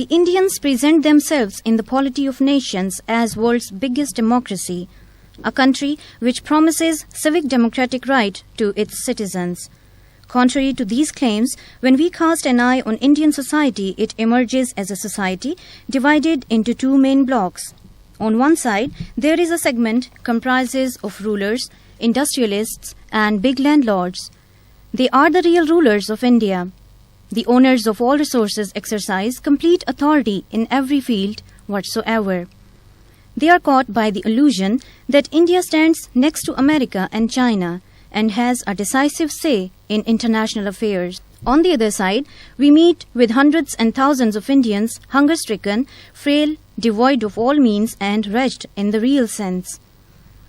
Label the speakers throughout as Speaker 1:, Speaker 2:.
Speaker 1: The Indians present themselves in the polity of nations as world's biggest democracy, a country which promises civic democratic right to its citizens. Contrary to these claims, when we cast an eye on Indian society, it emerges as a society divided into two main blocks. On one side, there is a segment comprises of rulers, industrialists, and big landlords. They are the real rulers of India. The owners of all resources exercise complete authority in every field whatsoever. They are caught by the illusion that India stands next to America and China and has a decisive say in international affairs. On the other side, we meet with hundreds and thousands of Indians hunger-stricken, frail, devoid of all means and wretched in the real sense.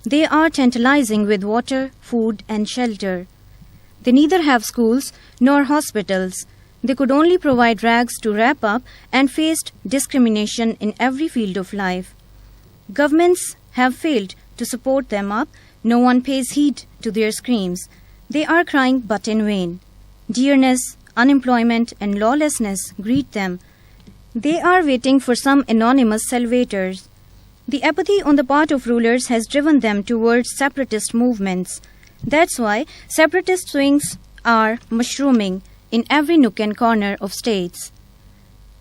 Speaker 1: They are tantalizing with water, food and shelter. They neither have schools nor hospitals. They could only provide rags to wrap up and faced discrimination in every field of life. Governments have failed to support them up. No one pays heed to their screams. They are crying but in vain. Dearness, unemployment and lawlessness greet them. They are waiting for some anonymous salvators. The apathy on the part of rulers has driven them towards separatist movements. That's why separatist swings are mushrooming in every nook and corner of states.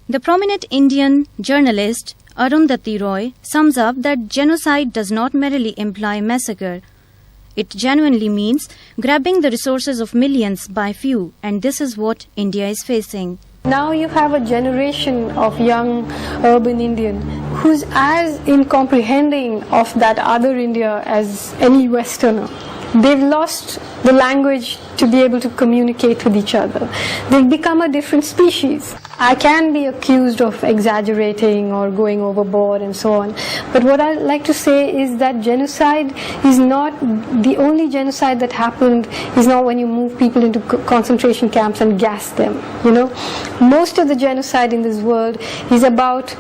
Speaker 1: The prominent Indian journalist Arundhati Roy sums up that genocide does not merely imply massacre. It genuinely means grabbing the resources of millions by few, and this is what India is facing.
Speaker 2: Now you have a generation of young urban Indian who's as incomprehending of that other India as any Westerner. They've lost the language to be able to communicate with each other. They've become a different species. I can be accused of exaggerating or going overboard and so on. But what I like to say is that genocide is not the only genocide that happened is not when you move people into concentration camps and gas them. Most of the genocide in this world is about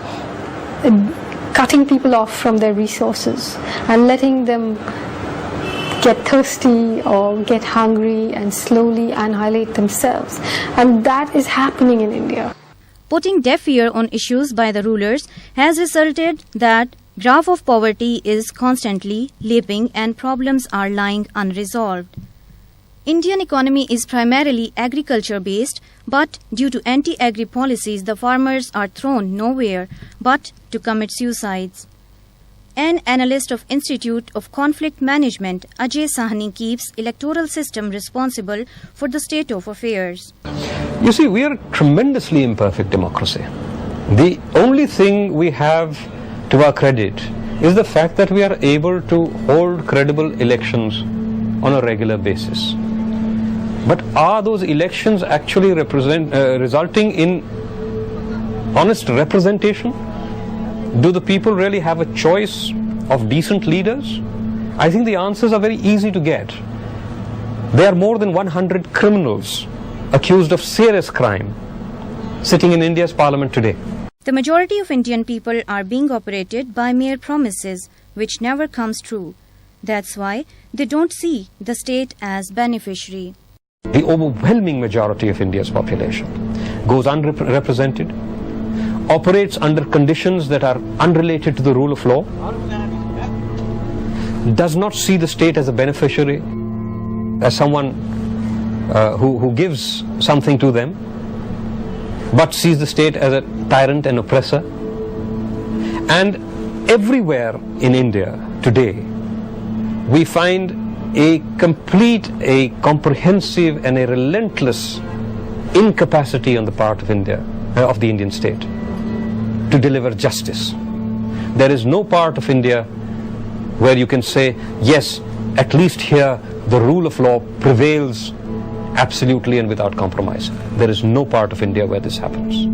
Speaker 2: cutting people off from their resources and letting them get thirsty or get hungry and slowly annihilate themselves. And that is happening in India.
Speaker 1: Putting deaf ear on issues by the rulers has resulted that graph of poverty is constantly leaping and problems are lying unresolved. Indian economy is primarily agriculture based, but due to anti-agri policies the farmers are thrown nowhere but to commit suicides. An analyst of Institute of Conflict Management, Ajay Sahni, keeps electoral system responsible for the state of affairs.
Speaker 3: You see, we are a tremendously imperfect democracy. The only thing we have to our credit is the fact that we are able to hold credible elections on a regular basis. But are those elections actually resulting in honest representation? Do the people really have a choice of decent leaders? I think the answers are very easy to get. There are more than 100 criminals accused of serious crime sitting in India's parliament today.
Speaker 1: The majority of Indian people are being operated by mere promises which never comes true. That's why they don't see the state as beneficiary.
Speaker 3: The overwhelming majority of India's population goes unrepresented, operates under conditions that are unrelated to the rule of law, does not see the state as a beneficiary, as someone who gives something to them, but sees the state as a tyrant and oppressor. And everywhere in India today, we find a complete, a comprehensive and a relentless incapacity on the part of India, of the Indian state, to deliver justice. There is no part of India where you can say, yes, at least here the rule of law prevails absolutely and without compromise. There is no part of India where this happens.